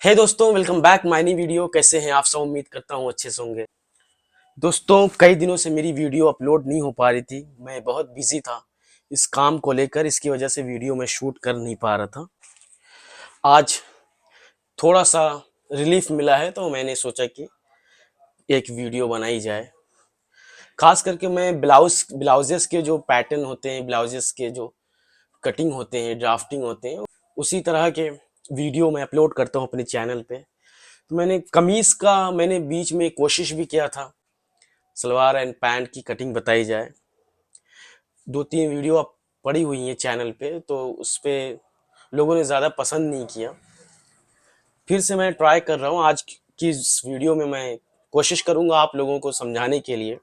हे दोस्तों, welcome back my new video. कैसे हैं आप सब? उम्मीद करता हूँ अच्छे से होंगे। दोस्तों, कई दिनों से मेरी वीडियो अपलोड नहीं हो पा रही थी। मैं बहुत बिजी था इस काम को लेकर, इसकी वजह से वीडियो मैं शूट कर नहीं पा रहा था। आज थोड़ा सा रिलीफ मिला है तो मैंने सोचा कि एक वीडियो बनाई जाए। खास करके मैं ब्लाउजेस के जो पैटर्न होते हैं, ब्लाउजेस के जो कटिंग होते हैं, ड्राफ्टिंग होते हैं, उसी तरह के वीडियो मैं अपलोड करता हूँ अपने चैनल पे। तो मैंने कमीज का बीच में कोशिश भी किया था, सलवार एंड पैंट की कटिंग बताई जाए। 2-3 वीडियो अब पड़ी हुई हैं चैनल पे, तो उस पे लोगों ने ज़्यादा पसंद नहीं किया। फिर से मैं ट्राई कर रहा हूँ। आज की इस वीडियो में मैं कोशिश करूँगा आप लोगों को समझाने के लिए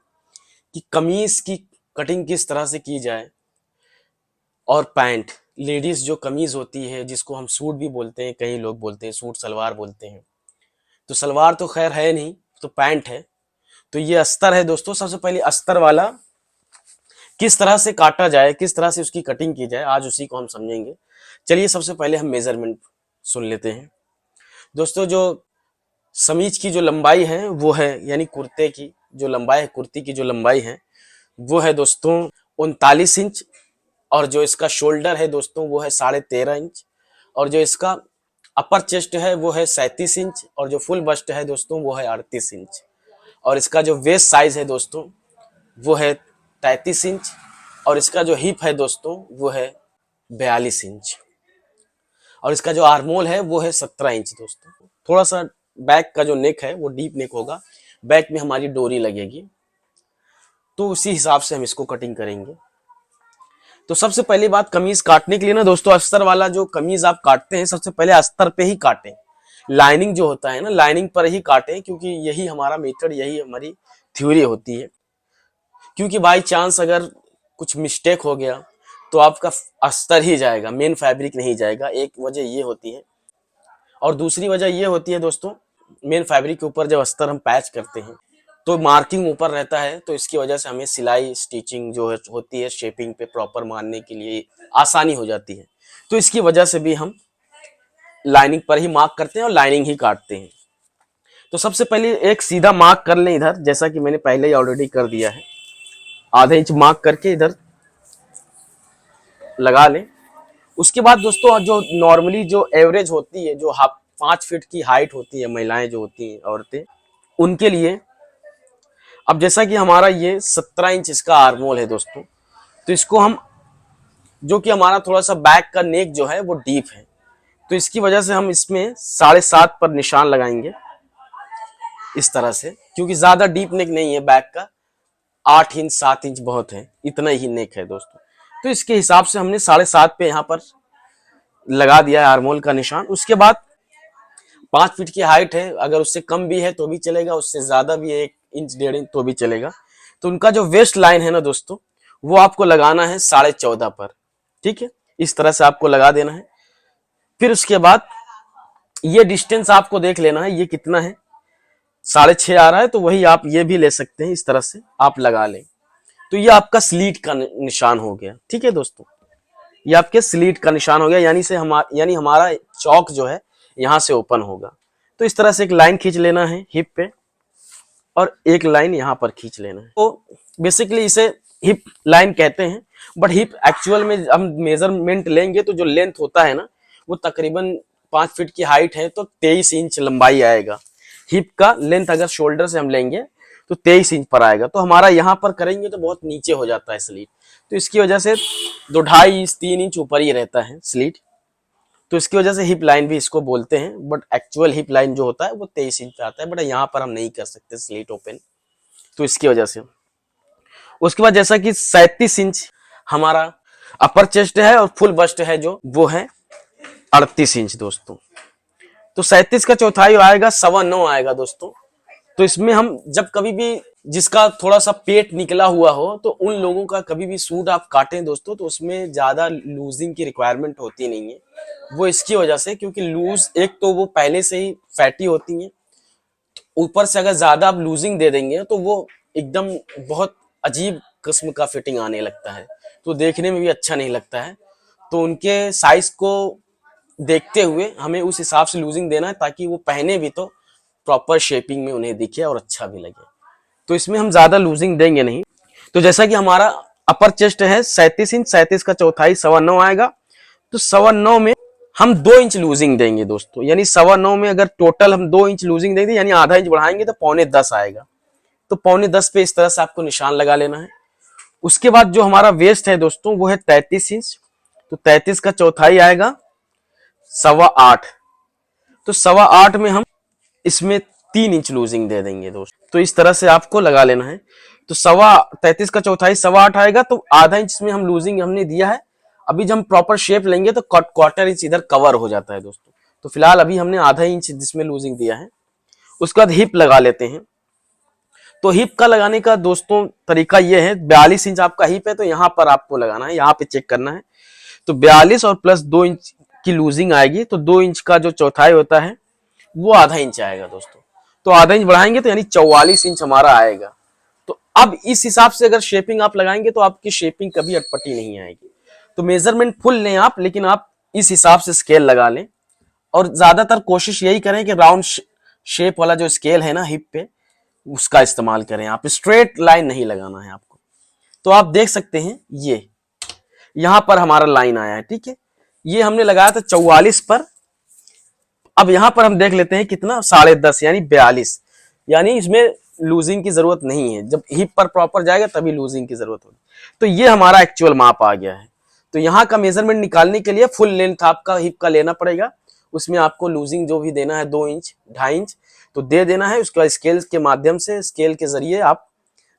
कि कमीज की कटिंग किस तरह से की जाए। और पैंट, लेडीज जो कमीज होती है, जिसको हम सूट भी बोलते हैं, कई लोग बोलते हैं सूट सलवार बोलते हैं। तो सलवार तो खैर है नहीं, तो पैंट है। तो ये अस्तर है दोस्तों। सबसे पहले अस्तर वाला किस तरह से काटा जाए, किस तरह से उसकी कटिंग की जाए, आज उसी को हम समझेंगे। चलिए सबसे पहले हम मेजरमेंट सुन लेते हैं दोस्तों। जो समीज की जो लंबाई है वो है, यानी कुर्ते की जो लंबाई है, कुर्ती की जो लंबाई है वो है दोस्तों 39 इंच। और जो इसका शोल्डर है दोस्तों वो है 13.5 इंच। और जो इसका अपर चेस्ट है वो है 37 इंच। और जो फुल बस्ट है दोस्तों वो है 38 इंच। और इसका जो वेस्ट साइज है दोस्तों वो है 33 इंच। और इसका जो हिप है दोस्तों वो है 42 इंच। और इसका जो आर्मोल है वो है 17 इंच दोस्तों। थोड़ा सा बैक का जो नेक है वो डीप नेक होगा, बैक में हमारी डोरी लगेगी, तो उसी हिसाब से हम इसको कटिंग करेंगे। तो सबसे पहली बात, कमीज काटने के लिए ना दोस्तों, अस्तर वाला जो कमीज आप काटते हैं सबसे पहले अस्तर पे ही काटें। लाइनिंग जो होता है ना, लाइनिंग पर ही काटें, क्योंकि यही हमारा मेथड, यही हमारी थ्योरी होती है। क्योंकि बाई चांस अगर कुछ मिस्टेक हो गया तो आपका अस्तर ही जाएगा, मेन फैब्रिक नहीं जाएगा। एक वजह ये होती है। और दूसरी वजह ये होती है दोस्तों, मेन फैब्रिक के ऊपर जब अस्तर हम पैच करते हैं तो मार्किंग ऊपर रहता है, तो इसकी वजह से हमें सिलाई स्टिचिंग जो है होती है, शेपिंग पे प्रॉपर मारने के लिए आसानी हो जाती है। तो इसकी वजह से भी हम लाइनिंग पर ही मार्क करते हैं और लाइनिंग ही काटते हैं। तो सबसे पहले एक सीधा मार्क कर लें इधर, जैसा कि मैंने पहले ही ऑलरेडी कर दिया है। आधा इंच मार्क करके इधर लगा लें। उसके बाद दोस्तों, जो नॉर्मली जो एवरेज होती है, जो 5 फीट की हाइट होती है, महिलाएं जो होती हैं, औरतें, उनके लिए अब जैसा कि हमारा ये 17 इंच इसका आर्मोल है दोस्तों, तो इसको हम, जो कि हमारा थोड़ा सा बैक का नेक जो है वो डीप है, तो इसकी वजह से हम इसमें 7.5 पर निशान लगाएंगे इस तरह से, क्योंकि ज्यादा डीप नेक नहीं है बैक का। 8 इंच 7 इंच बहुत है, इतना ही नेक है दोस्तों। तो इसके हिसाब से हमने 7.5 पे यहाँ पर लगा दिया है आर्मोल का निशान। उसके बाद 5 फीट की हाइट है, अगर उससे कम भी है तो भी चलेगा, उससे ज्यादा भी है 1 इंच 1.5 इंच तो भी चलेगा। तो उनका जो वेस्ट लाइन है ना दोस्तों, वो आपको लगाना है 14.5 पर। ठीक है, इस तरह से आपको लगा देना है। फिर उसके बाद ये डिस्टेंस आपको देख लेना है, ये कितना है, 6.5 आ रहा है, तो वही आप ये भी ले सकते हैं, इस तरह से आप लगा लें। तो ये आपका स्लीट का निशान हो गया। ठीक है दोस्तों, ये आपके स्लीट का निशान हो गया, यानी हमारा चौक जो है यहां से ओपन होगा। तो इस तरह से एक लाइन खींच लेना है हिप पे, और एक लाइन यहां पर खींच लेना है। तो बेसिकली इसे हिप लाइन कहते हैं। बट हिप एक्चुअल में हम मेजरमेंट लेंगे तो जो लेंथ होता है ना, वो तकरीबन 5 फीट की हाइट है तो 23 इंच लंबाई आएगा। हिप का लेंथ अगर शोल्डर से हम लेंगे तो 23 इंच पर आएगा। तो हमारा यहाँ पर करेंगे तो बहुत नीचे हो जाता है स्लीट, तो इसकी वजह से 2.5-3 इंच ऊपर ही रहता है स्लीट। तो इसकी वजह से हिप लाइन भी इसको बोलते हैं, बट एक्चुअल हिप लाइन जो होता है वो 23 इंच पे आता है। बट यहाँ पर हम नहीं कर सकते स्लीट ओपन, तो इसकी वजह से। उसके बाद जैसा कि 37 इंच हमारा अपर चेस्ट है और फुल बस्ट है जो वो है 38 इंच दोस्तों। तो 37 का चौथाई आएगा 9.25 आएगा दोस्तों। तो इसमें हम जब कभी भी, जिसका थोड़ा सा पेट निकला हुआ हो, तो उन लोगों का कभी भी सूट आप काटें दोस्तों, तो उसमें ज्यादा लूजिंग की रिक्वायरमेंट होती नहीं है। वो इसकी वजह से, क्योंकि लूज एक तो वो पहले से ही फैटी होती हैं, ऊपर से अगर ज्यादा आप लूजिंग दे देंगे तो वो एकदम बहुत अजीब किस्म का फिटिंग आने लगता है, तो देखने में भी अच्छा नहीं लगता है। तो उनके साइज को देखते हुए हमें उस हिसाब से लूजिंग देना है, ताकि वो पहने भी तो प्रॉपर शेपिंग में उन्हें दिखे और अच्छा भी लगे। तो इसमें हम ज्यादा लूजिंग देंगे नहीं। तो जैसा कि हमारा अपर चेस्ट है 37 इंच, 37 का चौथाई 9.25 आएगा, तो 9.25 में हम 2 इंच लूजिंग देंगे दोस्तों। यानी 9.25 में अगर टोटल हम 2 इंच लूजिंग देंगे, यानी आधा इंच बढ़ाएंगे तो 9.25 आएगा। तो 9.25 पे इस तरह से आपको निशान लगा लेना है। उसके बाद जो हमारा वेस्ट है दोस्तों वो है 33 इंच, तो 33 का चौथाई आएगा 8.25। तो 8.25 में हम इसमें 3 इंच लूजिंग दे देंगे दोस्तों। तो इस तरह से आपको लगा लेना है। तो 33 का चौथाई 8.25 आएगा, तो आधा इंच में हम लूजिंग हमने दिया है। अभी जब हम प्रॉपर शेप लेंगे तो क्वार्टर इंच इधर कवर हो जाता है दोस्तों। तो फिलहाल अभी हमने आधा इंच जिसमें लूजिंग दिया है। उसके बाद हिप लगा लेते हैं। तो हिप का लगाने का दोस्तों तरीका यह है, 42 इंच आपका हिप है तो यहां पर आपको लगाना है, यहां पे चेक करना है। तो 42 और प्लस 2 इंच की लूजिंग आएगी, तो 2 इंच का जो चौथाई होता है वो आधा इंच आएगा दोस्तों। तो आधा इंच बढ़ाएंगे तो यानी 44 इंच हमारा आएगा। तो अब इस हिसाब से अगर शेपिंग आप लगाएंगे तो आपकी शेपिंग कभी अटपटी नहीं आएगी। तो मेजरमेंट फुल लें आप, लेकिन आप इस हिसाब से स्केल लगा लें। और ज्यादातर कोशिश यही करें कि राउंड शेप वाला जो स्केल है ना हिप पे, उसका इस्तेमाल करें। आप स्ट्रेट लाइन नहीं लगाना है आपको। तो आप देख सकते हैं ये यहां पर हमारा लाइन आया है, ठीक है। ये हमने लगाया था 44 पर। अब यहां पर हम देख लेते हैं कितना, 10.5 यानी 42। यानी इसमें लूजिंग की जरूरत नहीं है, जब हिप पर प्रॉपर जाएगा तभी लूजिंग की जरूरत होगी। तो ये हमारा एक्चुअल माप आ गया है। तो यहाँ का मेजरमेंट निकालने के लिए फुल लेंथ आपका हिप का लेना पड़ेगा। उसमें आपको लूजिंग जो भी देना है 2 इंच 2.5 इंच तो दे देना है। उसके बाद स्केल के माध्यम से, स्केल के जरिए आप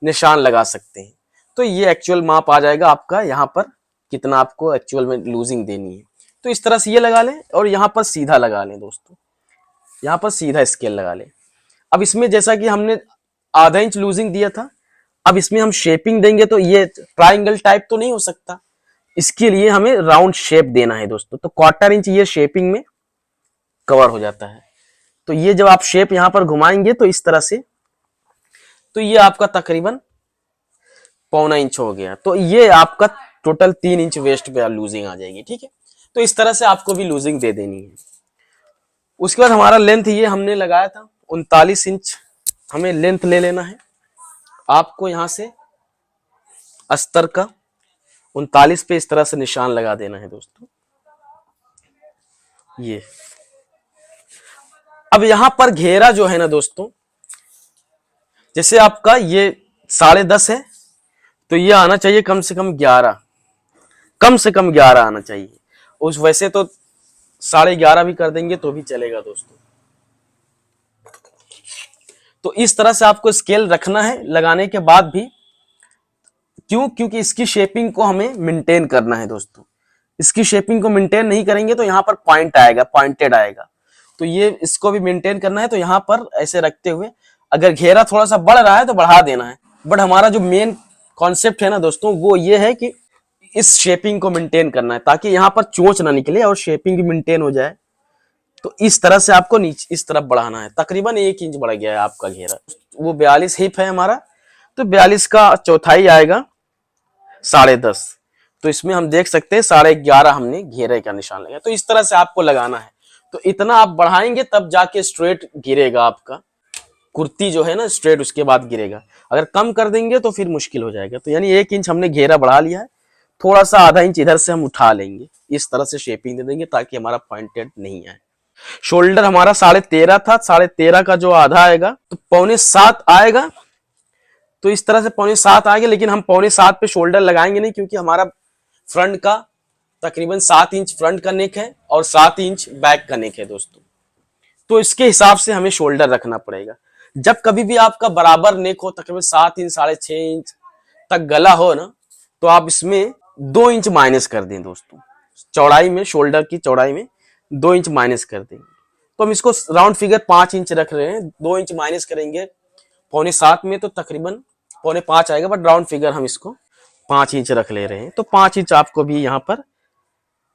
निशान लगा सकते हैं। तो ये एक्चुअल माप आ जाएगा आपका, यहाँ पर कितना आपको एक्चुअल में लूजिंग देनी है। तो इस तरह से ये लगा लें और यहाँ पर सीधा लगा लें दोस्तों, यहाँ पर सीधा स्केल लगा लें। अब इसमें जैसा कि हमने आधा इंच लूजिंग दिया था, अब इसमें हम शेपिंग देंगे तो ये ट्राइंगल टाइप तो नहीं हो सकता, इसके लिए हमें राउंड शेप देना है दोस्तों। तो क्वार्टर इंच ये शेपिंग में कवर हो जाता है। तो ये जब आप शेप यहां पर घुमाएंगे तो इस तरह से, तो ये आपका तकरीबन 1.25 इंच हो गया। तो ये आपका टोटल 3 इंच वेस्ट पे लूजिंग आ जाएगी, ठीक है। तो इस तरह से आपको भी लूजिंग दे देनी है। उसके बाद हमारा लेंथ ये हमने लगाया था 39 इंच, हमें लेंथ ले लेना है। आपको यहां से अस्तर का 39 पे इस तरह से निशान लगा देना है दोस्तों। ये अब यहां पर घेरा जो है ना दोस्तों, जैसे आपका ये 10.5 है, तो ये आना चाहिए कम से कम 11, कम से कम 11 आना चाहिए। उस वैसे तो 11.5 भी कर देंगे तो भी चलेगा दोस्तों। तो इस तरह से आपको स्केल रखना है लगाने के बाद भी। क्यों? क्योंकि इसकी शेपिंग को हमें मेंटेन करना है दोस्तों। इसकी शेपिंग को मेंटेन नहीं करेंगे तो यहाँ पर पॉइंट आएगा, पॉइंटेड आएगा। तो ये इसको भी मेंटेन करना है। तो यहाँ पर ऐसे रखते हुए, अगर घेरा थोड़ा सा बढ़ रहा है तो बढ़ा देना है। बट हमारा जो मेन कॉन्सेप्ट है ना दोस्तों, वो ये है कि इस शेपिंग को मेंटेन करना है, ताकि यहाँ पर चोंच ना निकले और शेपिंग भी मेंटेन हो जाए। तो इस तरह से आपको नीचे इस तरफ बढ़ाना है। तकरीबन 1 इंच बढ़ गया है आपका घेरा। वो 42 हिप है हमारा, तो 42 का चौथाई आएगा 10.5। तो इसमें हम देख सकते हैं 11.5 हमने घेरे का निशान लगाया। तो इस तरह से आपको लगाना है। तो इतना आप बढ़ाएंगे तब जाके स्ट्रेट गिरेगा आपका कुर्ती जो है ना, स्ट्रेट उसके बाद गिरेगा। अगर कम कर देंगे तो फिर मुश्किल हो जाएगा। तो यानी 1 इंच हमने घेरा बढ़ा लिया है, थोड़ा सा आधा इंच इधर से हम उठा लेंगे, इस तरह से शेपिंग दे देंगे ताकि हमारा पॉइंटेड नहीं आए। शोल्डर हमारा 13.5 था, 13.5 का जो आधा आएगा तो 6.25 आएगा। तो इस तरह से 6.25 आएगा, लेकिन हम 6.25 पे शोल्डर लगाएंगे नहीं, क्योंकि हमारा फ्रंट का तकरीबन 7 इंच फ्रंट का नेक है और 7 इंच बैक का नेक है दोस्तों। तो इसके हिसाब से हमें शोल्डर रखना पड़ेगा। जब कभी भी आपका बराबर नेक हो, तकरीबन 7 इंच 6.5 इंच तक गला हो ना, तो आप इसमें 2 इंच माइनस कर दें दोस्तों। चौड़ाई में, शोल्डर की चौड़ाई में 2 इंच माइनस कर देंगे। तो हम इसको राउंड फिगर 5 इंच रख रहे हैं, 2 इंच माइनस करेंगे 6.25 में तो तकरीबन 4.25 आएगा। बट राउंड फिगर हम इसको 5 इंच रख ले रहे हैं। तो 5 इंच आपको भी यहाँ पर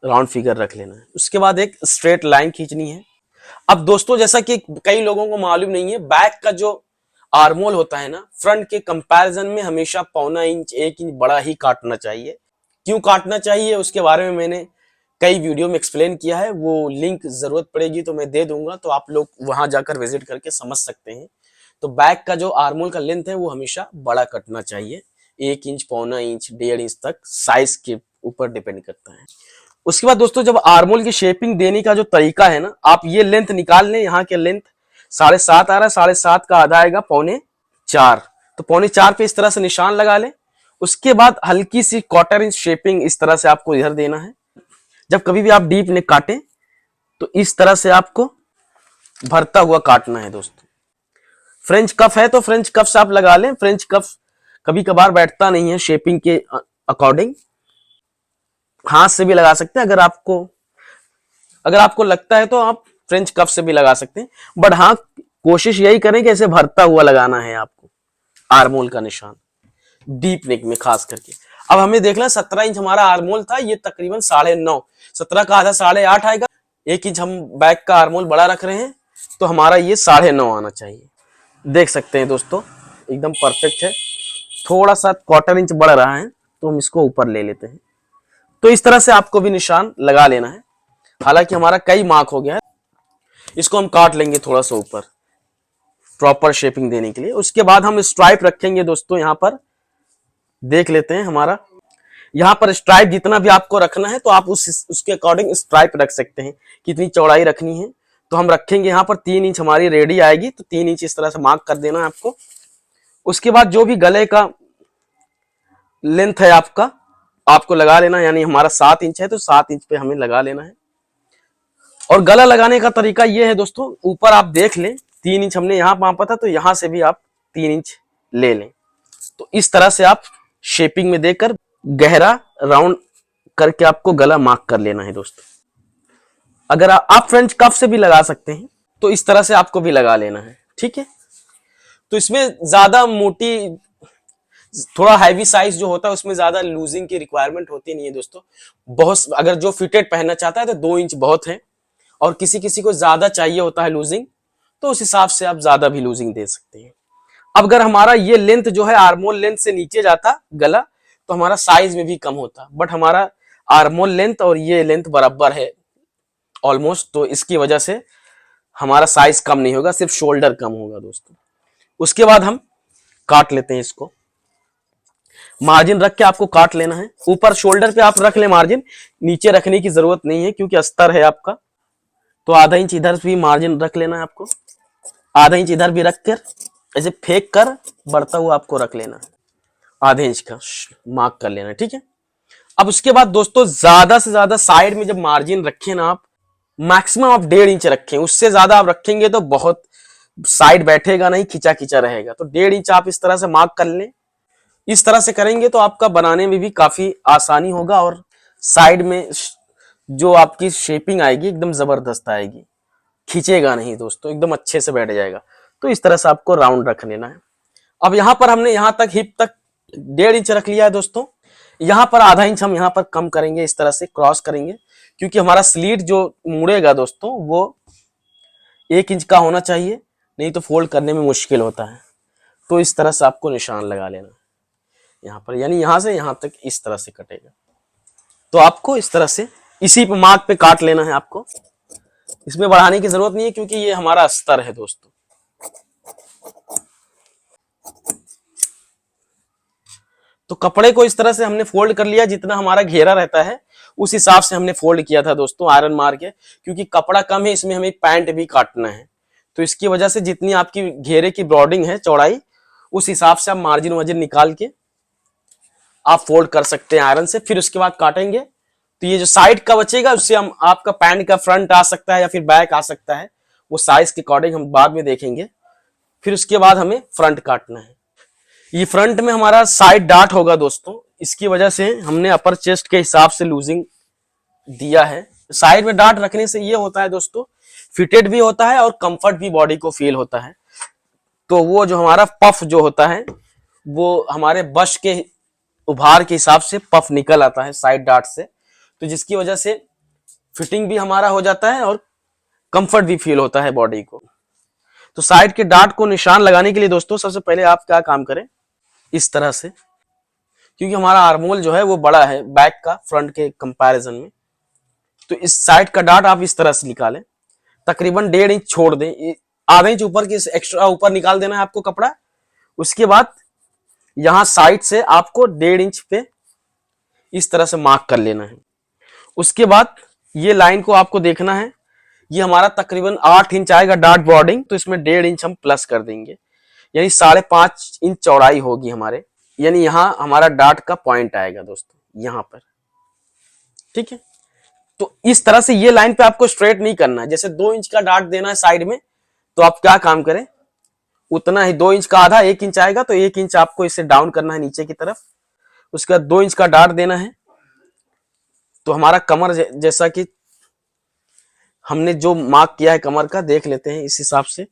राउंड फिगर रख लेना है। उसके बाद एक स्ट्रेट लाइन खींचनी है। अब दोस्तों, जैसा कि कई लोगों को मालूम नहीं है, बैक का जो आर्मोल होता है ना, फ्रंट के कंपैरिजन में हमेशा 0.25 इंच 1 इंच बड़ा ही काटना चाहिए। क्यों काटना चाहिए उसके बारे में मैंने कई वीडियो में एक्सप्लेन किया है, वो लिंक जरूरत पड़ेगी तो मैं दे दूंगा, तो आप लोग वहां जाकर विजिट करके समझ सकते हैं। तो बैक का जो आर्मोल का लेंथ है वो हमेशा बड़ा कटना चाहिए, 1 इंच, पौना इंच, 1.5 इंच तक, साइज के ऊपर डिपेंड करता है। उसके बाद दोस्तों जब आर्मोल की शेपिंग देने का जो तरीका है ना, आप ये लेंथ निकाल लें, यहाँ के लेंथ 7.5 आ रहा है, 7.5 का आधा आएगा 3.25, तो 3.25 पे इस तरह से निशान लगा लें। उसके बाद हल्की सी 1/4 इंच शेपिंग इस तरह से आपको इधर देना है। जब कभी भी आप डीप नेक काटें तो इस तरह से आपको भरता हुआ काटना है दोस्तों। फ्रेंच कफ है तो फ्रेंच कफ से आप लगा लें, फ्रेंच कफ कभी कभार बैठता नहीं है शेपिंग के अकॉर्डिंग, हाथ से भी लगा सकते हैं। अगर आपको लगता है तो आप फ्रेंच कफ से भी लगा सकते हैं, बट हाँ कोशिश यही करें कि ऐसे भरता हुआ लगाना है आपको आर्मोल का निशान, डीप नेक में खास करके। अब हमें देखना 17 इंच हमारा आर्मोल था, ये तकरीबन 9.5, 17 का आधा 8.5 आएगा, 1 इंच हम बैक का आर्मोल बड़ा रख रहे हैं, तो हमारा ये 9.5 आना चाहिए। देख सकते हैं दोस्तों एकदम परफेक्ट है। थोड़ा सा 1/4 इंच बढ़ रहा है तो हम इसको ऊपर ले लेते हैं। तो इस तरह से आपको भी निशान लगा लेना है। हालांकि हमारा कई मार्क हो गया है, इसको हम काट लेंगे थोड़ा सा ऊपर प्रॉपर शेपिंग देने के लिए। उसके बाद हम स्ट्राइप रखेंगे दोस्तों, यहाँ पर देख लेते हैं हमारा, यहाँ पर स्ट्राइप जितना भी आपको रखना है तो आप उसके अकॉर्डिंग स्ट्राइप रख सकते हैं, कितनी चौड़ाई रखनी है। तो हम रखेंगे यहाँ पर 3 इंच हमारी रेडी आएगी, तो 3 इंच इस तरह से मार्क कर देना है आपको। उसके बाद जो भी गले का लेंथ है आपको लगा लेना, यानी हमारा 7 इंच है तो 7 इंच पे हमें लगा लेना है। और गला लगाने का तरीका ये है दोस्तों, ऊपर आप देख लें 3 इंच हमने यहाँ मापा था, तो यहां से भी आप 3 इंच ले लें। तो इस तरह से आप शेपिंग में देकर गहरा राउंड करके आपको गला मार्क कर लेना है दोस्तों। अगर आप फ्रेंच कफ से भी लगा सकते हैं तो इस तरह से आपको भी लगा लेना है, ठीक है। तो इसमें ज्यादा मोटी, थोड़ा हैवी साइज जो होता है उसमें ज्यादा लूजिंग की रिक्वायरमेंट होती नहीं है दोस्तों। बहुत, अगर जो फिटेड पहनना चाहता है तो 2 इंच बहुत है, और किसी किसी को ज्यादा चाहिए होता है लूजिंग, तो उस हिसाब से आप ज्यादा भी लूजिंग दे सकते हैं। अब अगर हमारा ये लेंथ जो है आर्मोल लेंथ से नीचे जाता गला, तो हमारा साइज में भी कम होता, बट हमारा आर्मोल लेंथ और ये लेंथ बराबर है ऑलमोस्ट, तो इसकी वजह से हमारा साइज कम नहीं होगा, सिर्फ शोल्डर कम होगा दोस्तों। उसके बाद हम काट लेते हैं इसको, मार्जिन रख के आपको काट लेना है। ऊपर शोल्डर पे आप रख ले मार्जिन, नीचे रखने की जरूरत नहीं है क्योंकि अस्तर है आपका। तो आधा इंच इधर भी मार्जिन रख लेना है आपको, आधा इंच इधर भी रख कर ऐसे फेंक कर बढ़ता हुआ आपको रख लेना है, आधे इंच का मार्क कर लेना है, ठीक है। अब उसके बाद दोस्तों ज्यादा से ज्यादा साइड में जब मार्जिन रखें ना आप, मैक्सिमम आप 1.5 इंच रखें, उससे ज्यादा आप रखेंगे तो बहुत साइड बैठेगा नहीं, खिंचा खिंचा रहेगा। तो 1.5 इंच आप इस तरह से मार्क कर लें। इस तरह से करेंगे तो आपका बनाने में भी काफी आसानी होगा, और साइड में जो आपकी शेपिंग आएगी एकदम जबरदस्त आएगी, खींचेगा नहीं दोस्तों, एकदम अच्छे से बैठ जाएगा। तो इस तरह से आपको राउंड रख लेना है। अब यहां पर हमने यहां तक हिप तक 1.5 इंच रख लिया है दोस्तों, यहां पर आधा इंच हम यहां पर कम करेंगे, इस तरह से क्रॉस करेंगे, क्योंकि हमारा स्लीट जो मुड़ेगा दोस्तों वो 1 इंच का होना चाहिए, नहीं तो फोल्ड करने में मुश्किल होता है। तो इस तरह से आपको निशान लगा लेना यहाँ पर, यानी यहां से यहां तक इस तरह से कटेगा। तो आपको इस तरह से इसी पे मार्क पे काट लेना है आपको, इसमें बढ़ाने की जरूरत नहीं है क्योंकि ये हमारा अस्तर है दोस्तों। तो कपड़े को इस तरह से हमने फोल्ड कर लिया, जितना हमारा घेरा रहता है उस हिसाब से हमने फोल्ड किया था दोस्तों आयरन मार के, क्योंकि कपड़ा कम है, इसमें हमें पैंट भी काटना है। तो इसकी वजह से जितनी आपकी घेरे की ब्रॉडिंग है चौड़ाई, उस हिसाब से आप मार्जिन वार्जिन निकाल के आप फोल्ड कर सकते हैं आयरन से। फिर उसके बाद काटेंगे तो ये जो साइड का बचेगा उससे हम आपका पैंट का फ्रंट आ सकता है या फिर बैक आ सकता है, वो साइज के अकॉर्डिंग हम बाद में देखेंगे। फिर उसके बाद हमें फ्रंट काटना है। ये फ्रंट में हमारा साइड डार्ट होगा दोस्तों, इसकी वजह से हमने अपर चेस्ट के हिसाब से लूजिंग दिया है। साइड में डार्ट रखने से ये होता है दोस्तों, फिटेड भी होता है और कंफर्ट भी बॉडी को फील होता है। तो वो जो हमारा पफ जो होता है वो हमारे बस्ट के उभार के हिसाब से पफ निकल आता है साइड डार्ट से, तो जिसकी वजह से फिटिंग भी हमारा हो जाता है और कंफर्ट भी फील होता है बॉडी को। तो साइड के डार्ट को निशान लगाने के लिए दोस्तों सबसे पहले आप क्या काम करें, इस तरह से, क्योंकि हमारा आर्मोल जो है वो बड़ा है बैक का फ्रंट के कंपैरिजन में, तो इस साइड का डाट आप इस तरह से निकालें, तकरीबन 1.5 इंच छोड़ दें, आधा इंच ऊपर की एक्स्ट्रा ऊपर निकाल देना है आपको कपड़ा। उसके बाद यहां साइड से आपको 1.5 इंच पे इस तरह से मार्क कर लेना है। उसके बाद ये लाइन को आपको देखना है, ये हमारा तकरीबन 8 इंच आएगा डार्ट बॉर्डिंग, तो इसमें 1.5 इंच हम प्लस कर देंगे, यानी 5.5 इंच चौड़ाई होगी हमारे, यानी यहां हमारा डार्ट का पॉइंट आएगा दोस्तों यहां पर। ठीक है, तो इस तरह से ये लाइन पे आपको स्ट्रेट नहीं करना है। जैसे 2 इंच का डार्ट देना है साइड में, तो आप क्या काम करें, उतना ही 2 इंच का आधा 1 इंच आएगा, तो 1 इंच आपको इसे डाउन करना है नीचे की तरफ। उसके बाद 2 इंच का डार्ट देना है, तो हमारा कमर जैसा कि हमने जो मार्क किया है कमर का, देख लेते हैं इस हिसाब से,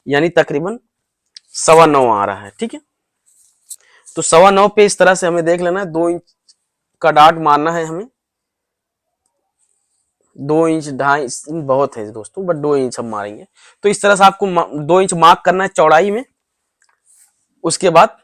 यानी तकरीबन 9.25 आ रहा है। ठीक है, तो 9.25 पे इस तरह से हमें देख लेना है, 2 इंच का डार्ट मारना है हमें। 2 इंच 2.5 बहुत है दोस्तों, बट 2 इंच हम मारेंगे। तो इस तरह से आपको 2 इंच मार्क करना है चौड़ाई में। उसके बाद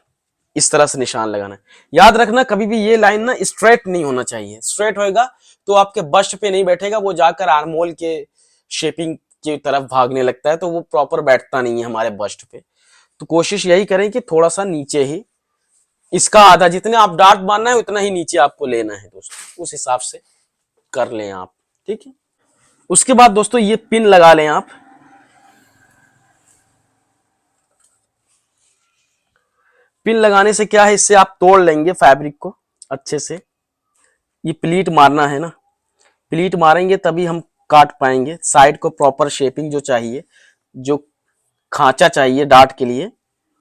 इस तरह से निशान लगाना है। याद रखना कभी भी ये लाइन ना स्ट्रेट नहीं होना चाहिए, स्ट्रेट होएगा तो आपके बस्ट पे नहीं बैठेगा, वो जाकर आर्मोल के शेपिंग की तरफ भागने लगता है, तो वो प्रॉपर बैठता नहीं है हमारे बस्ट पे। तो कोशिश यही करें कि थोड़ा सा नीचे ही, इसका आधा, जितने आप डार्ट मारना है उतना ही नीचे आपको लेना है दोस्तों, उस हिसाब से कर लें आप। ठीक है, उसके बाद दोस्तों ये पिन लगा लें आप। पिन लगाने से क्या है, इससे आप तोड़ लेंगे फैब्रिक को अच्छे से। ये प्लीट मारना है ना, प्लीट मारेंगे तभी हम काट पाएंगे साइड को, प्रॉपर शेपिंग जो चाहिए, जो खांचा चाहिए डार्ट के लिए,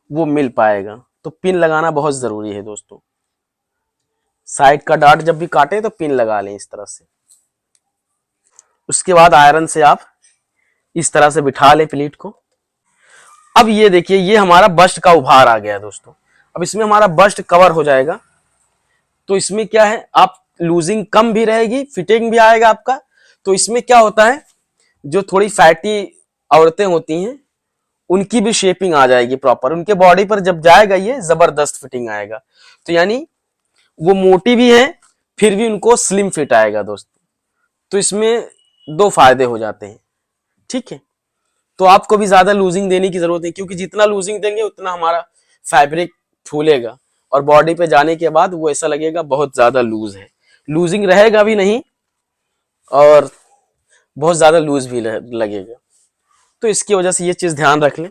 वो मिल पाएगा। तो पिन लगाना बहुत जरूरी है दोस्तों। साइड का डार्ट जब भी काटे तो पिन लगा लें इस तरह से। उसके बाद आयरन से आप इस तरह से बिठा लें प्लीट को। अब ये देखिए, ये हमारा बस्ट का उभार आ गया दोस्तों। अब इसमें हमारा बस्ट कवर हो जाएगा, तो इसमें क्या है, आप लूजिंग कम भी रहेगी, फिटिंग भी आएगा आपका। तो इसमें क्या होता है, जो थोड़ी फैटी औरतें होती हैं उनकी भी शेपिंग आ जाएगी प्रॉपर, उनके बॉडी पर जब जाएगा ये जबरदस्त फिटिंग आएगा। तो यानी वो मोटी भी है फिर भी उनको स्लिम फिट आएगा दोस्तों। तो इसमें 2 फायदे हो जाते हैं। ठीक है, तो आपको भी ज्यादा लूजिंग देने की जरूरत नहीं, क्योंकि जितना लूजिंग देंगे उतना हमारा फैब्रिक फूलेगा और बॉडी पे जाने के बाद वो ऐसा लगेगा बहुत ज्यादा लूज है, लूजिंग रहेगा भी नहीं और बहुत ज्यादा लूज भी लगेगा। तो इसकी वजह से ये चीज ध्यान रख लें।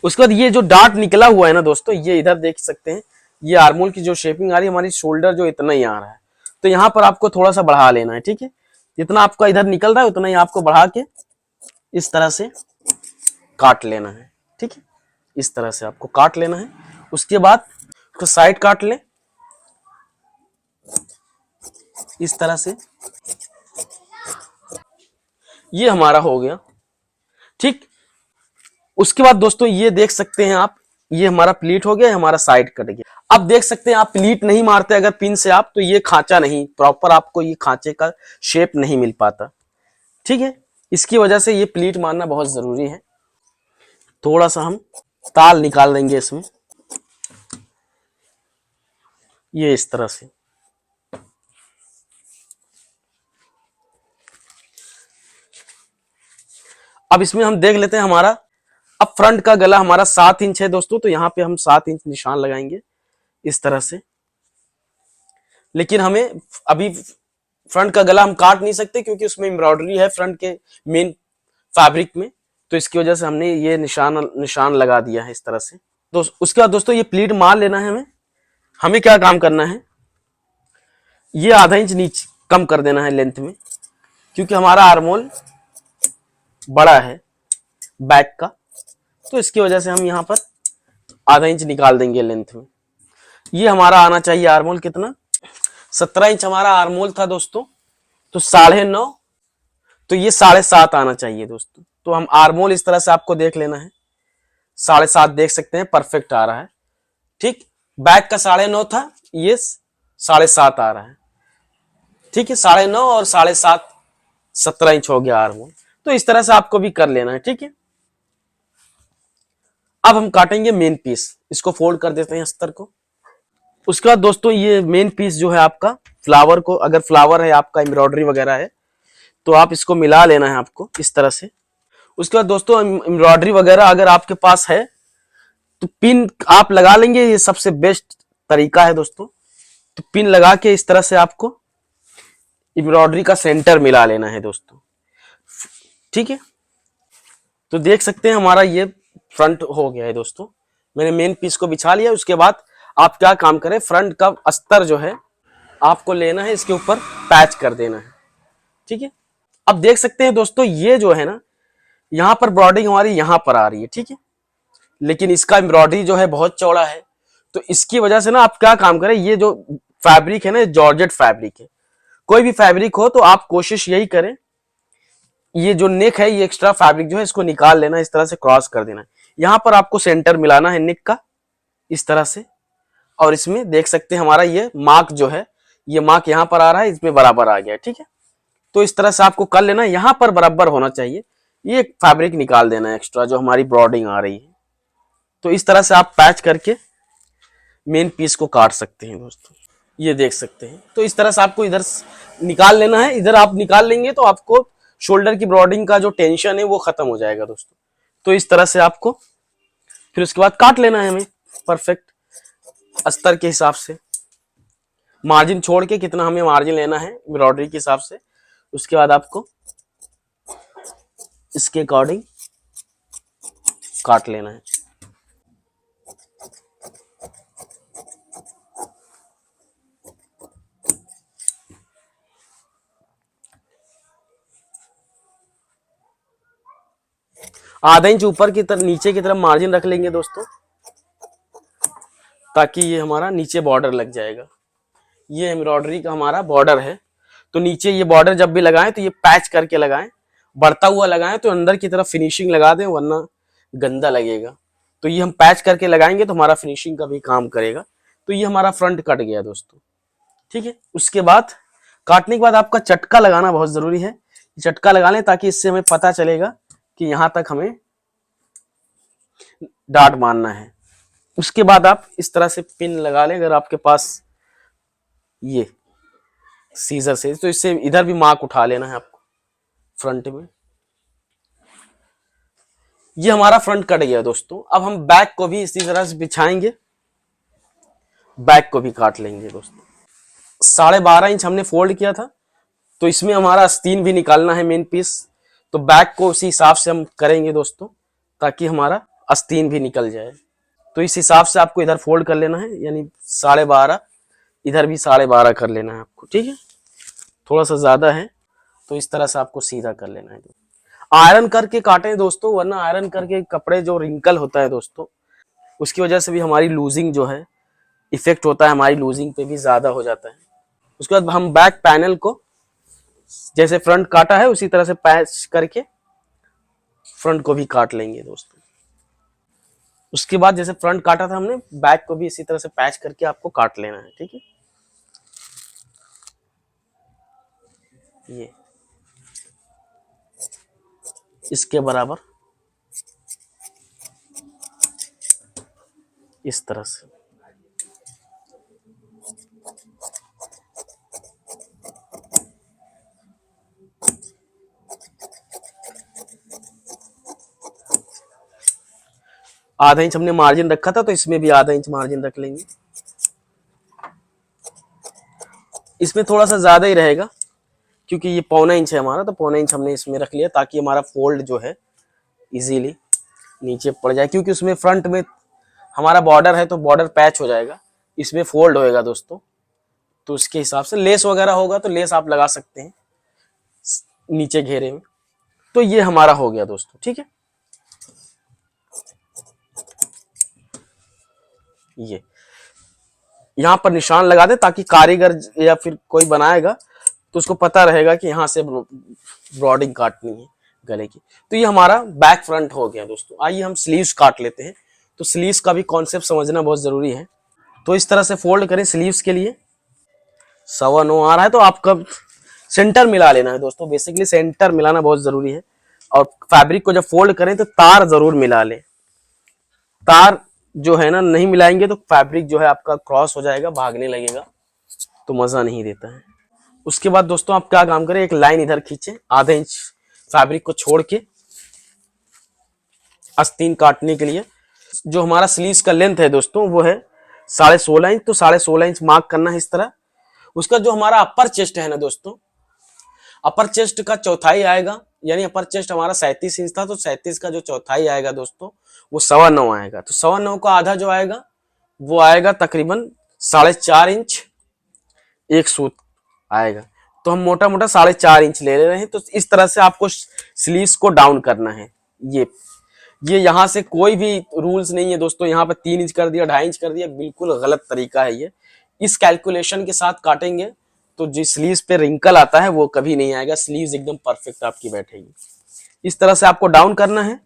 उसके बाद ये जो डार्ट निकला हुआ है ना दोस्तों, ये इधर देख सकते हैं, ये आर्मोल की जो शेपिंग आ रही है, हमारी शोल्डर जो इतना ही आ रहा है, तो यहाँ पर आपको थोड़ा सा बढ़ा लेना है। ठीक है, जितना आपका इधर निकल रहा है उतना ही आपको बढ़ा के इस तरह से काट लेना है। ठीक है, इस तरह से आपको काट लेना है। उसके बाद उसको साइड काट लें इस तरह से, ये हमारा हो गया। ठीक, उसके बाद दोस्तों ये देख सकते हैं आप, ये हमारा प्लीट हो गया, हमारा साइड कट गया। अब देख सकते हैं आप प्लीट नहीं मारते अगर पिन से आप, तो ये खांचा नहीं प्रॉपर, आपको ये खांचे का शेप नहीं मिल पाता। ठीक है, इसकी वजह से ये प्लीट मारना बहुत जरूरी है। थोड़ा सा हम ताल निकाल देंगे इसमें, ये इस तरह से। अब इसमें हम देख लेते हैं हमारा, अब फ्रंट का गला हमारा 7 इंच है दोस्तों, तो यहां पे हम 7 इंच निशान लगाएंगे इस तरह से। लेकिन हमें अभी फ्रंट का गला हम काट नहीं सकते क्योंकि उसमें एम्ब्रॉयडरी है फ्रंट के मेन फैब्रिक में, तो इसकी वजह से हमने ये निशान लगा दिया है इस तरह से। तो उसके बाद दोस्तों ये प्लीट मार लेना है हमें। हमें क्या काम करना है, ये आधा इंच नीचे कम कर देना है लेंथ में, क्योंकि हमारा आर्मोल बड़ा है बैक का, तो इसकी वजह से हम यहाँ पर आधा इंच निकाल देंगे लेंथ में। ये हमारा आना चाहिए आर्मोल कितना, 17 इंच हमारा आर्मोल था दोस्तों, तो 9.5, तो ये 7.5 आना चाहिए दोस्तों। तो हम आर्मोल इस तरह से आपको देख लेना है, 7.5 देख सकते हैं परफेक्ट आ रहा है। ठीक, बैक का 9.5 था, ये 7.5 आ रहा है। ठीक है, 9.5 और 7.5 17 इंच हो गया आर्मोल। तो इस तरह से आपको भी कर लेना है। ठीक है, अब हम काटेंगे मेन पीस, इसको फोल्ड कर देते हैं अस्तर को। उसके बाद दोस्तों ये मेन पीस जो है आपका फ्लावर को, अगर फ्लावर है आपका एम्ब्रॉयडरी वगैरह है तो आप इसको मिला लेना है आपको इस तरह से। उसके बाद दोस्तों एम्ब्रॉयडरी वगैरह अगर आपके पास है तो पिन आप लगा लेंगे, ये सबसे बेस्ट तरीका है दोस्तों। तो पिन लगा के इस तरह से आपको एम्ब्रॉयडरी का सेंटर मिला लेना है दोस्तों, ठीक है। तो देख सकते हैं हमारा ये फ्रंट हो गया है दोस्तों। मैंने मेन पीस को बिछा लिया। उसके बाद आप क्या काम करें, फ्रंट का अस्तर जो है आपको लेना है, इसके ऊपर पैच कर देना है, ठीक है। अब देख सकते हैं दोस्तों ये जो है ना, यहां पर ब्रॉडिंग हमारी यहां पर आ रही है, ठीक है, लेकिन इसका एम्ब्रॉयडरी जो है बहुत चौड़ा है। तो इसकी वजह से ना आप क्या काम करें, ये जो फैब्रिक है ना, जॉर्जेट फैब्रिक है। कोई भी फैब्रिक हो तो आप कोशिश यही करें, ये जो नेक है, ये एक्स्ट्रा फैब्रिक जो है इसको निकाल लेना, इस तरह से क्रॉस कर देना है। यहां पर आपको सेंटर मिलाना है नेक का इस तरह से। और इसमें देख सकते हैं हमारा ये मार्क जो है, ये मार्क यहां पर आ रहा है, इसमें बराबर आ गया, ठीक है। तो इस तरह से आपको कर लेना, यहां पर बराबर होना चाहिए। ये फैब्रिक निकाल देना है एक्स्ट्रा जो हमारी ब्रॉडिंग आ रही है। तो इस तरह से आप पैच करके मेन पीस को काट सकते हैं दोस्तों, ये देख सकते हैं। तो इस तरह से आपको इधर निकाल लेना है। इधर आप निकाल लेंगे तो आपको शोल्डर की ब्रॉडिंग का जो टेंशन है वो खत्म हो जाएगा दोस्तों। तो इस तरह से आपको फिर उसके बाद काट लेना है हमें परफेक्ट अस्तर के हिसाब से, मार्जिन छोड़ के कितना हमें मार्जिन लेना है एम्ब्रॉयडरी के हिसाब से। उसके बाद आपको इसके अकॉर्डिंग काट लेना है। आधा इंच ऊपर की तरफ नीचे की तरफ मार्जिन रख लेंगे दोस्तों, ताकि ये हमारा नीचे बॉर्डर लग जाएगा। ये एम्ब्रॉयडरी का हमारा बॉर्डर है। तो नीचे ये बॉर्डर जब भी लगाएं तो ये पैच करके लगाएं, बढ़ता हुआ लगाएं तो अंदर की तरफ फिनिशिंग लगा दें, वरना गंदा लगेगा। तो ये हम पैच करके लगाएंगे तो हमारा फिनिशिंग का भी काम करेगा। तो ये हमारा फ्रंट कट गया दोस्तों, ठीक है। उसके बाद काटने के बाद आपका चटका लगाना बहुत जरूरी है। चटका लगा लें ताकि इससे हमें पता चलेगा कि यहां तक हमें डाट मारना है। उसके बाद आप इस तरह से पिन लगा लें अगर आपके पास ये सीजर से, तो इससे इधर भी मार्क उठा लेना है आपको फ्रंट में। ये हमारा फ्रंट कट गया दोस्तों। अब हम बैक को भी इसी तरह से बिछाएंगे, बैक को भी काट लेंगे दोस्तों। 12.5 इंच हमने फोल्ड किया था, तो इसमें हमारा आस्तीन भी निकालना है मेन पीस। तो बैक को उसी हिसाब से हम करेंगे दोस्तों, ताकि हमारा आस्तीन भी निकल जाए। तो इस हिसाब से आपको इधर फोल्ड कर लेना है, यानी 12.5, इधर भी 12.5 कर लेना है आपको, ठीक है। थोड़ा सा ज्यादा है तो इस तरह से आपको सीधा कर लेना है। आयरन करके काटें दोस्तों, वरना आयरन करके कपड़े जो रिंकल होता है दोस्तों, उसकी वजह से भी हमारी लूजिंग जो है इफेक्ट होता है, हमारी लूजिंग पे भी ज्यादा हो जाता है। उसके बाद हम बैक पैनल को जैसे फ्रंट काटा है उसी तरह से पैच करके फ्रंट को भी काट लेंगे दोस्तों। उसके बाद जैसे फ्रंट काटा था हमने, बैक को भी इसी तरह से पैच करके आपको काट लेना है, ठीक है। ये इसके बराबर इस तरह से। आधा इंच हमने मार्जिन रखा था, तो इसमें भी आधा इंच मार्जिन रख लेंगे। इसमें थोड़ा सा ज्यादा ही रहेगा क्योंकि ये 1.25 इंच है हमारा, तो 1.25 इंच हमने इसमें रख लिया ताकि हमारा फोल्ड जो है इजीली नीचे पड़ जाए। क्योंकि उसमें फ्रंट में हमारा बॉर्डर है तो बॉर्डर पैच हो जाएगा, इसमें फोल्ड होएगा दोस्तों। तो उसके हिसाब से लेस वगैरह होगा तो लेस आप लगा सकते हैं नीचे घेरे में। तो ये हमारा हो गया दोस्तों, ठीक है। ये यहाँ पर निशान लगा दे ताकि कारीगर या फिर कोई बनाएगा तो उसको पता रहेगा कि यहाँ से ब्रॉडिंग काटनी है गले की। तो ये हमारा बैक फ्रंट हो गया दोस्तों। आइए हम स्लीव्स काट लेते हैं। तो स्लीव्स का भी कॉन्सेप्ट समझना बहुत जरूरी है। तो इस तरह से फोल्ड करें स्लीव्स के लिए। 9.25 आ रहा है तो आपका सेंटर मिला लेना है दोस्तों। बेसिकली सेंटर मिलाना बहुत जरूरी है। और फैब्रिक को जब फोल्ड करें तो तार जरूर मिला लें। तार जो है ना नहीं मिलाएंगे तो फैब्रिक जो है आपका क्रॉस हो जाएगा, भागने लगेगा, तो मजा नहीं देता है। उसके बाद दोस्तों आप क्या काम करें, एक लाइन इधर खींचे आधा इंच फैब्रिक को छोड़ के आस्तीन काटने के लिए। जो हमारा स्लीव्स का लेंथ है दोस्तों वो है 16.5 इंच, तो 16.5 इंच मार्क करना है इस तरह। उसका जो हमारा अपर चेस्ट है ना दोस्तों, अपर चेस्ट का चौथाई आएगा, यानी अपर चेस्ट हमारा 37 इंच था, तो 37 का जो चौथाई आएगा दोस्तों वो 9.25 आएगा। तो 9.25 का आधा जो आएगा वो आएगा तकरीबन 4.5 इंच एक सूत आएगा। तो हम मोटा मोटा 4.5 इंच ले रहे हैं। तो इस तरह से आपको स्लीव्स को डाउन करना है। ये यहाँ से कोई भी रूल्स नहीं है दोस्तों, यहाँ पे 3 इंच कर दिया, 2.5 इंच कर दिया, बिल्कुल गलत तरीका है ये। इस कैलकुलेशन के साथ काटेंगे तो जो स्लीव्स पे रिंकल आता है वो कभी नहीं आएगा, स्लीव्स एकदम परफेक्ट आपकी बैठेगी। इस तरह से आपको डाउन करना है।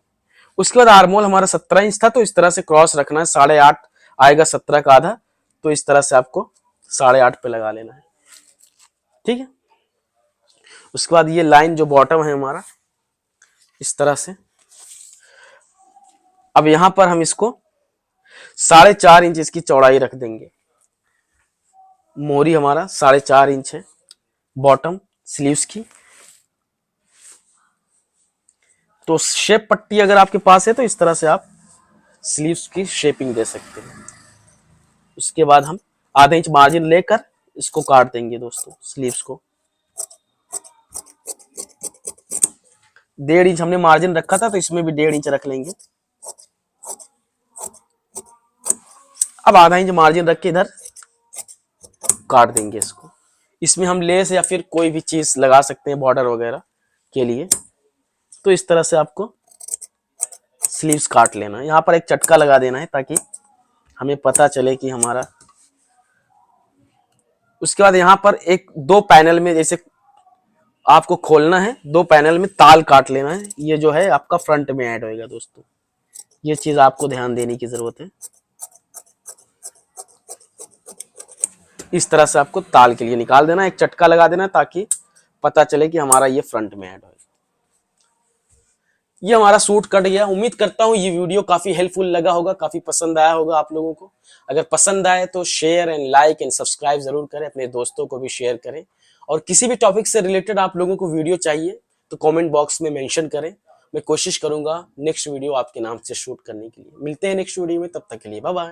उसके बाद आर्मोल हमारा 17 इंच था, तो इस तरह से क्रॉस रखना है, 8.5 आएगा 17 का आधा, तो इस तरह से आपको 8.5 पे लगा लेना है, ठीक है। उसके बाद ये लाइन जो बॉटम है हमारा इस तरह से, अब यहां पर हम इसको 4.5 इंच इसकी चौड़ाई रख देंगे। मोरी हमारा 4.5 इंच है बॉटम स्लीव्स की। तो शेप पट्टी अगर आपके पास है तो इस तरह से आप स्लीव्स की शेपिंग दे सकते हैं। उसके बाद हम आधा इंच मार्जिन लेकर इसको काट देंगे दोस्तों स्लीव्स को। 1.5 इंच हमने मार्जिन रखा था, तो इसमें भी 1.5 इंच रख लेंगे। अब आधा इंच मार्जिन रख के इधर काट देंगे इसको। इसमें हम लेस या फिर कोई भी चीज लगा सकते हैं बॉर्डर वगैरह के लिए। तो इस तरह से आपको स्लीव्स काट लेना है। यहाँ पर एक चटका लगा देना है ताकि हमें पता चले कि हमारा। उसके बाद यहाँ पर एक 2 पैनल में जैसे आपको खोलना है, 2 पैनल में ताल काट लेना है। ये जो है आपका फ्रंट में ऐड होएगा दोस्तों, ये चीज आपको ध्यान देने की जरूरत है। इस तरह से आपको ताल के लिए निकाल देना, एक चटका लगा देना ताकि पता चले कि हमारा ये फ्रंट में ऐड होएगा। ये हमारा सूट कट गया। उम्मीद करता हूँ ये वीडियो काफी हेल्पफुल लगा होगा, काफी पसंद आया होगा आप लोगों को। अगर पसंद आए तो share and like and subscribe जरूर करें, अपने दोस्तों को भी शेयर करें। और किसी भी टॉपिक से रिलेटेड आप लोगों को वीडियो चाहिए तो कमेंट बॉक्स में मेंशन करें, मैं कोशिश करूंगा नेक्स्ट वीडियो आपके नाम से शूट करने के लिए। मिलते हैं नेक्स्ट वीडियो में, तब तक के लिए बाय बाय।